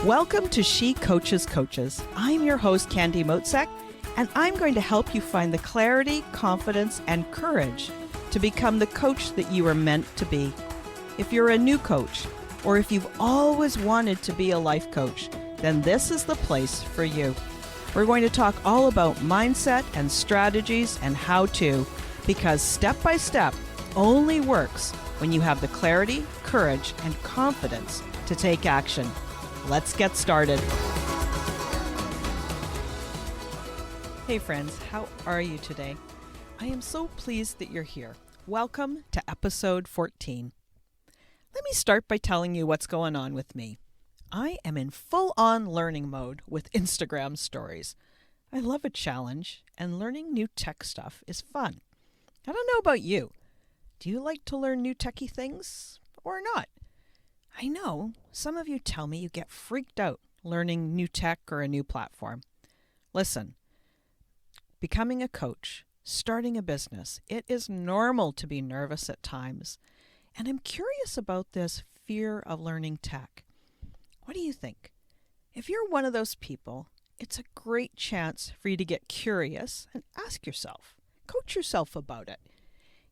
Welcome to She Coaches Coaches. I'm your host, Candy Motzek, and I'm going to help you find the clarity, confidence, and courage to become the coach that you are meant to be. If you're a new coach, or if you've always wanted to be a life coach, then this is the place for you. We're going to talk all about mindset and strategies and how to, because step by step only works when you have the clarity, courage, and confidence to take action. Let's get started. Hey friends, how are you today? I am so pleased that you're here. Welcome to episode 14. Let me start by telling you what's going on with me. I am in full-on learning mode with Instagram stories. I love a challenge, and learning new tech stuff is fun. I don't know about you. Do you like to learn new techie things or not? I know some of you tell me you get freaked out learning new tech or a new platform. Listen, becoming a coach, starting a business, it is normal to be nervous at times. And I'm curious about this fear of learning tech. What do you think? If you're one of those people, it's a great chance for you to get curious and ask yourself, coach yourself about it.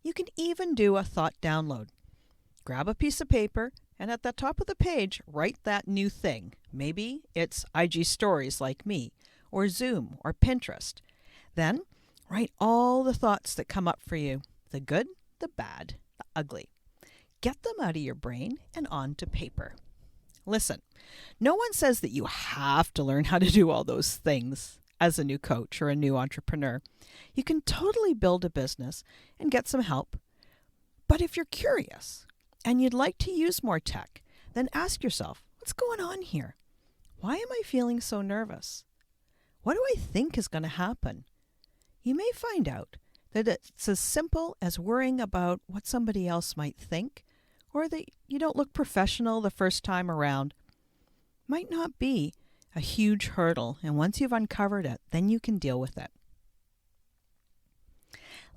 You can even do a thought download. Grab a piece of paper and at the top of the page, write that new thing. Maybe it's IG stories like me, or Zoom, or Pinterest. Then write all the thoughts that come up for you, the good, the bad, the ugly. Get them out of your brain and onto paper. Listen, no one says that you have to learn how to do all those things as a new coach or a new entrepreneur. You can totally build a business and get some help. But if you're curious and you'd like to use more tech, then ask yourself, what's going on here? Why am I feeling so nervous? What do I think is going to happen? You may find out that it's as simple as worrying about what somebody else might think, or that you don't look professional the first time around. Might not be a huge hurdle, and once you've uncovered it, then you can deal with it.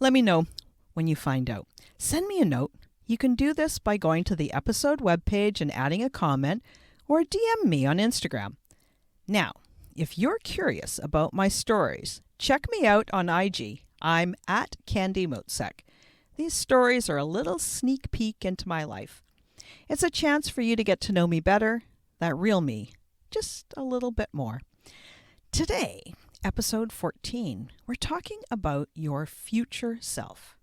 Let me know when you find out. Send me a note. You can do this by going to the episode webpage and adding a comment, or DM me on Instagram. Now, if you're curious about my stories, check me out on IG. I'm at Candy Motzek. These stories are a little sneak peek into my life. It's a chance for you to get to know me better, that real me, just a little bit more. Today, episode 14, we're talking about your future self.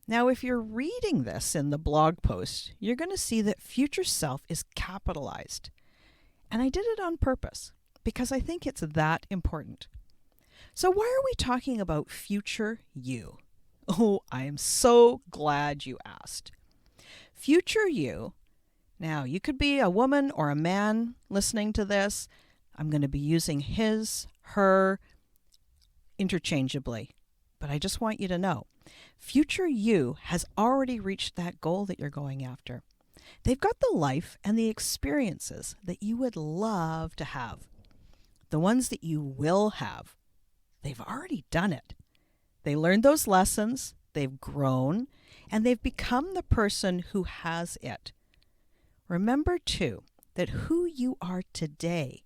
Now, if you're reading this in the blog post, you're going to see that future self is capitalized. And I did it on purpose because I think it's that important. So why are we talking about future you? Oh, I am so glad you asked. Future you. Now, you could be a woman or a man listening to this. I'm going to be using his, her interchangeably. But I just want you to know, future you has already reached that goal that you're going after. They've got the life and the experiences that you would love to have. The ones that you will have. They've already done it. They learned those lessons, they've grown, and they've become the person who has it. Remember, too, that who you are today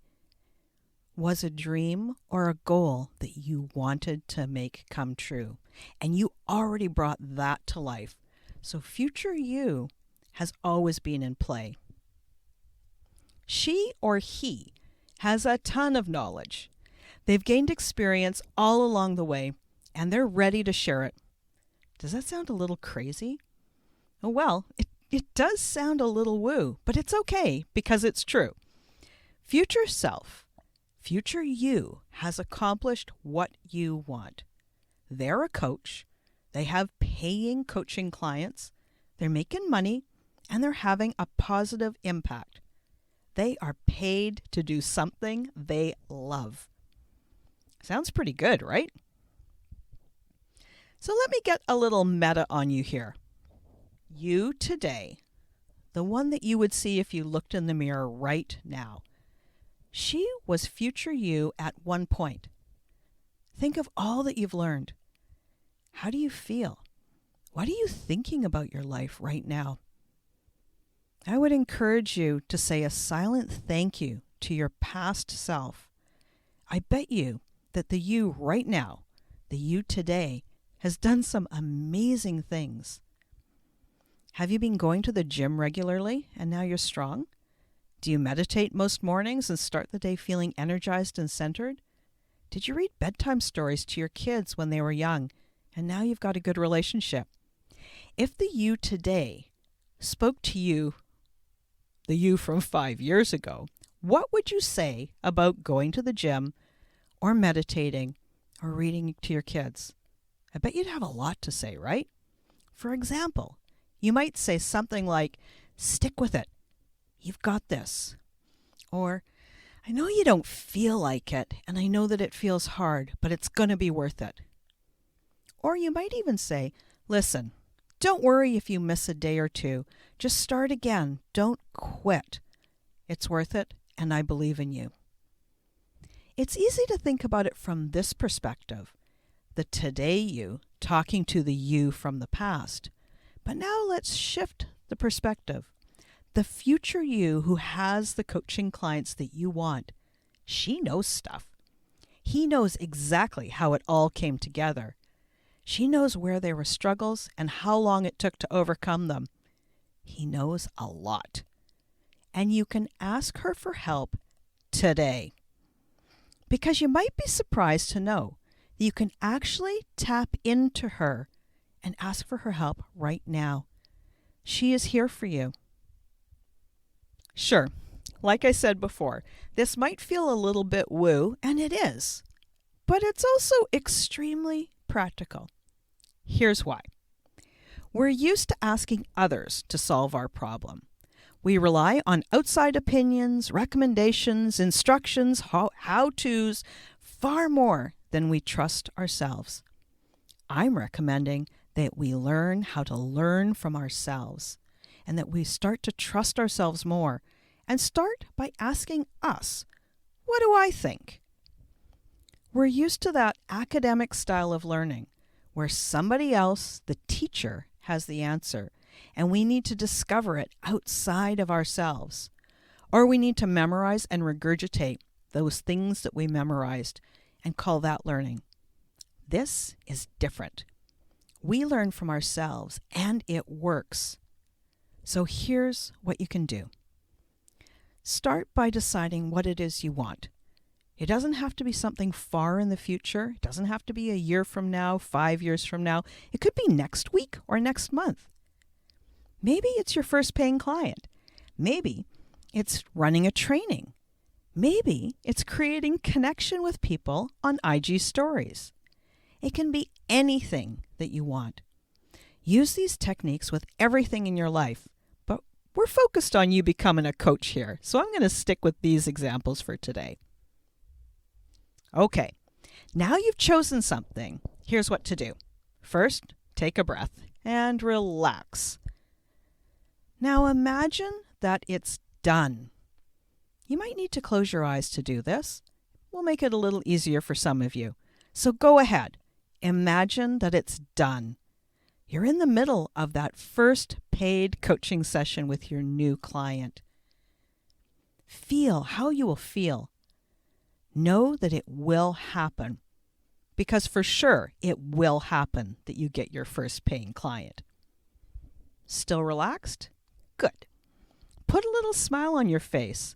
was a dream or a goal that you wanted to make come true, and you already brought that to life. So future you has always been in play. She or he has a ton of knowledge. They've gained experience all along the way, and they're ready to share it. Does that sound a little crazy? Oh, well, it does sound a little woo, but it's okay because it's true. Future self, future you has accomplished what you want. They're a coach. They have paying coaching clients. They're making money, and they're having a positive impact. They are paid to do something they love. Sounds pretty good, right? So let me get a little meta on you here. You today, the one that you would see if you looked in the mirror right now, she was future you at one point. Think of all that you've learned. How do you feel? What are you thinking about your life right now? I would encourage you to say a silent thank you to your past self, I bet you that the you right now, the you today, has done some amazing things. Have you been going to the gym regularly and now you're strong? Do you meditate most mornings and start the day feeling energized and centered? Did you read bedtime stories to your kids when they were young and now you've got a good relationship? If the you today spoke to you, the you from 5 years ago, what would you say about going to the gym or meditating or reading to your kids? I bet you'd have a lot to say, right? For example, you might say something like, stick with it. You've got this. Or, I know you don't feel like it, and I know that it feels hard, but it's going to be worth it. Or you might even say, listen, don't worry if you miss a day or two. Just start again. Don't quit. It's worth it, and I believe in you. It's easy to think about it from this perspective, the today you talking to the you from the past. But now let's shift the perspective. The future you who has the coaching clients that you want, she knows stuff. He knows exactly how it all came together. She knows where there were struggles and how long it took to overcome them. He knows a lot. And you can ask her for help today. Because you might be surprised to know that you can actually tap into her and ask for her help right now. She is here for you. Sure, like I said before, this might feel a little bit woo, and it is. But it's also extremely practical. Here's why. We're used to asking others to solve our problem. We rely on outside opinions, recommendations, instructions, how-tos, far more than we trust ourselves. I'm recommending that we learn how to learn from ourselves and that we start to trust ourselves more and start by asking us, what do I think? We're used to that academic style of learning where somebody else, the teacher, has the answer and we need to discover it outside of ourselves. Or we need to memorize and regurgitate those things that we memorized and call that learning. This is different. We learn from ourselves and it works. So here's what you can do. Start by deciding what it is you want. It doesn't have to be something far in the future. It doesn't have to be a year from now, 5 years from now. It could be next week or next month. Maybe it's your first paying client. Maybe it's running a training. Maybe it's creating connection with people on IG stories. It can be anything that you want. Use these techniques with everything in your life, but we're focused on you becoming a coach here, so I'm going to stick with these examples for today. Okay, now you've chosen something. Here's what to do. First, take a breath and relax. Now imagine that it's done. You might need to close your eyes to do this. We'll make it a little easier for some of you. So go ahead. Imagine that it's done. You're in the middle of that first paid coaching session with your new client. Feel how you will feel. Know that it will happen. Because for sure, it will happen that you get your first paying client. Still relaxed? Good. Put a little smile on your face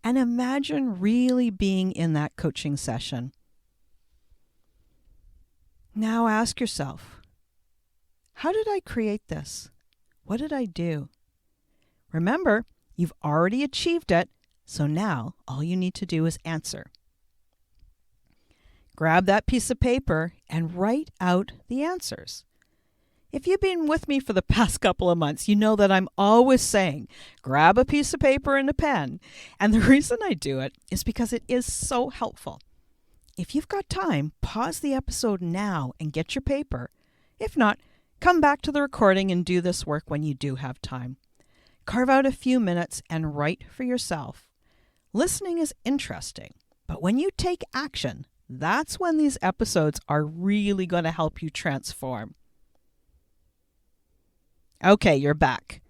and imagine really being in that coaching session. Now ask yourself, how did I create this? What did I do? Remember, you've already achieved it, so now all you need to do is answer. Grab that piece of paper and write out the answers. If you've been with me for the past couple of months, you know that I'm always saying, grab a piece of paper and a pen. And the reason I do it is because it is so helpful. If you've got time, pause the episode now and get your paper. If not, come back to the recording and do this work when you do have time. Carve out a few minutes and write for yourself. Listening is interesting, but when you take action, that's when these episodes are really going to help you transform. Okay, you're back.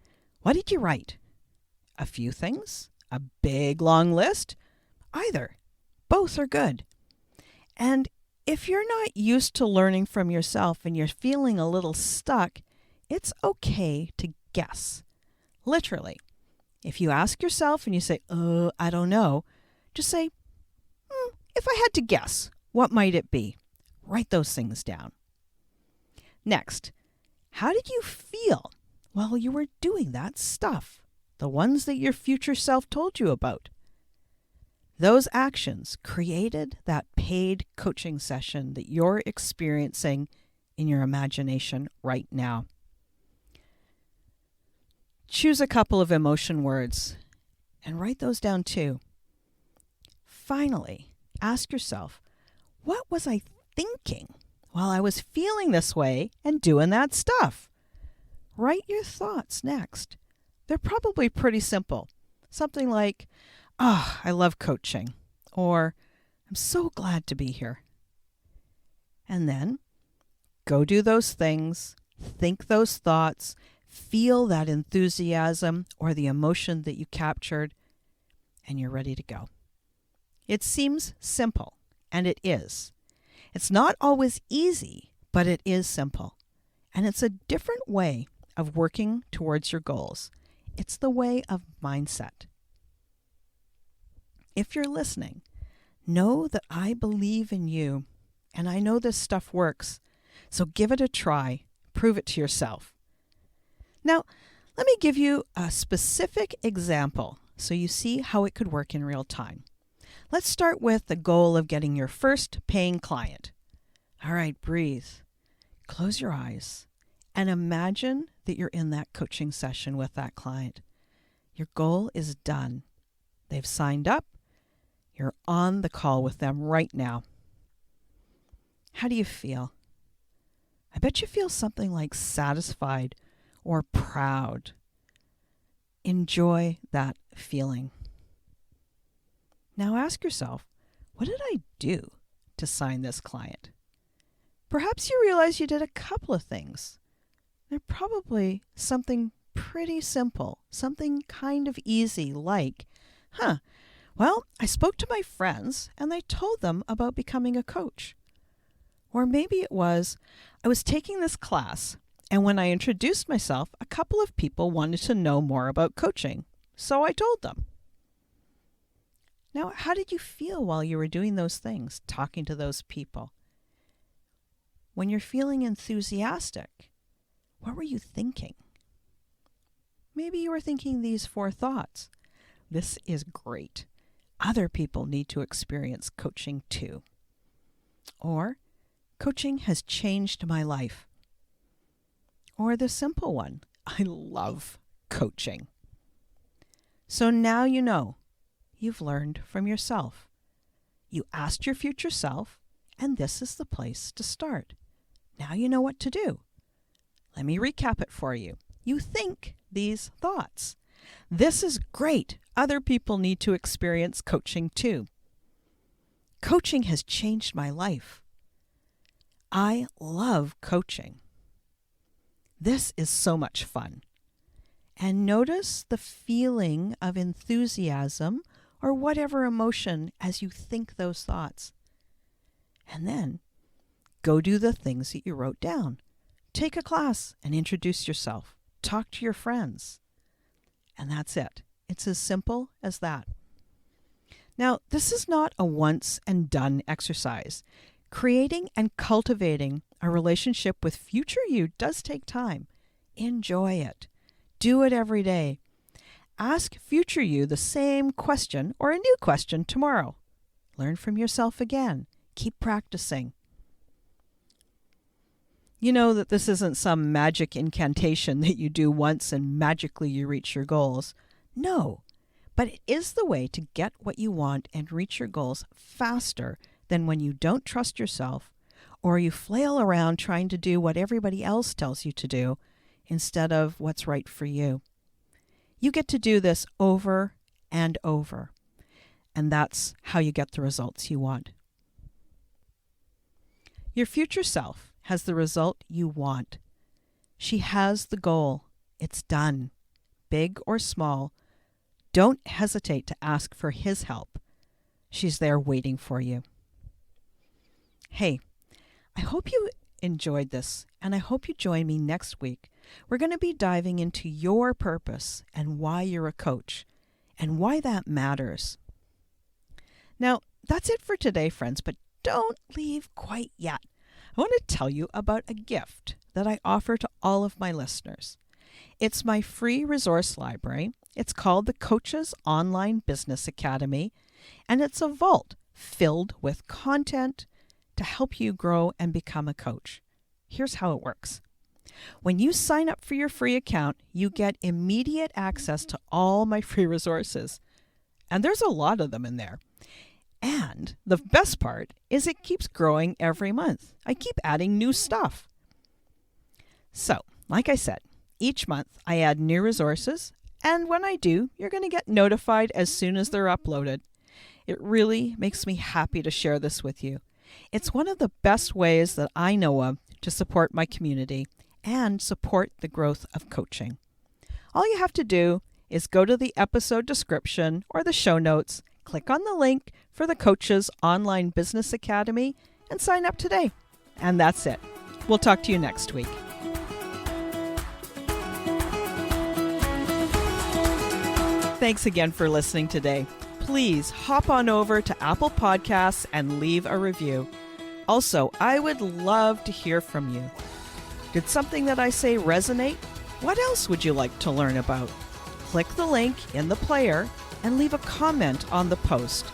What did you write? A few things? A big long list? Either. Both are good. And if you're not used to learning from yourself and you're feeling a little stuck, it's okay to guess. Literally. If you ask yourself and you say, I don't know, just say, if I had to guess, what might it be? Write those things down. Next, how did you feel while you were doing that stuff? The ones that your future self told you about. Those actions created that paid coaching session that you're experiencing in your imagination right now. Choose a couple of emotion words and write those down too. Finally, ask yourself, what was I thinking while I was feeling this way and doing that stuff? Write your thoughts next. They're probably pretty simple. Something like, I love coaching, or I'm so glad to be here. And then go do those things, think those thoughts, feel that enthusiasm or the emotion that you captured, and you're ready to go. It seems simple, and it is. It's not always easy, but it is simple. And it's a different way of working towards your goals. It's the way of mindset. If you're listening, know that I believe in you, and I know this stuff works. So give it a try. Prove it to yourself. Now, let me give you a specific example so you see how it could work in real time. Let's start with the goal of getting your first paying client. All right, breathe. Close your eyes and imagine that you're in that coaching session with that client. Your goal is done. They've signed up. You're on the call with them right now. How do you feel? I bet you feel something like satisfied or proud. Enjoy that feeling. Now ask yourself, what did I do to sign this client? Perhaps you realize you did a couple of things. They're probably something pretty simple, something kind of easy like, well, I spoke to my friends and I told them about becoming a coach. Or maybe it was, I was taking this class and when I introduced myself, a couple of people wanted to know more about coaching, so I told them. Now, how did you feel while you were doing those things, talking to those people? When you're feeling enthusiastic, what were you thinking? Maybe you were thinking these 4 thoughts. This is great. Other people need to experience coaching too. Or, coaching has changed my life. Or the simple one, I love coaching. So now you know. You've learned from yourself. You asked your future self, and this is the place to start. Now you know what to do. Let me recap it for you. You think these thoughts. This is great. Other people need to experience coaching too. Coaching has changed my life. I love coaching. This is so much fun. And notice the feeling of enthusiasm or whatever emotion as you think those thoughts. And then go do the things that you wrote down. Take a class and introduce yourself. Talk to your friends. And that's it. It's as simple as that. Now, this is not a once and done exercise. Creating and cultivating a relationship with future you does take time. Enjoy it. Do it every day. Ask future you the same question or a new question tomorrow. Learn from yourself again. Keep practicing. You know that this isn't some magic incantation that you do once and magically you reach your goals. No, but it is the way to get what you want and reach your goals faster than when you don't trust yourself or you flail around trying to do what everybody else tells you to do instead of what's right for you. You get to do this over and over, and that's how you get the results you want. Your future self has the result you want. She has the goal. It's done. Big or small, don't hesitate to ask for his help. She's there waiting for you. Hey, I hope you enjoyed this, and I hope you join me next week. We're going to be diving into your purpose and why you're a coach and why that matters. Now, that's it for today, friends, but don't leave quite yet. I want to tell you about a gift that I offer to all of my listeners. It's my free resource library. It's called the Coaches Online Business Academy, and it's a vault filled with content to help you grow and become a coach. Here's how it works. When you sign up for your free account, you get immediate access to all my free resources. And there's a lot of them in there. And the best part is it keeps growing every month. I keep adding new stuff. So, like I said, each month I add new resources, and when I do, you're going to get notified as soon as they're uploaded. It really makes me happy to share this with you. It's one of the best ways that I know of to support my community and support the growth of coaching. All you have to do is go to the episode description or the show notes, click on the link for the Coaches Online Business Academy, and sign up today. And that's it. We'll talk to you next week. Thanks again for listening today. Please hop on over to Apple Podcasts and leave a review. Also, I would love to hear from you. Did something that I say resonate? What else would you like to learn about? Click the link in the player and leave a comment on the post.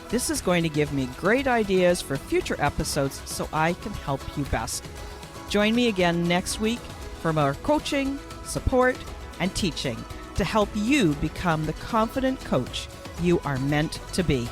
This is going to give me great ideas for future episodes so I can help you best. Join me again next week for more coaching, support, and teaching to help you become the confident coach you are meant to be.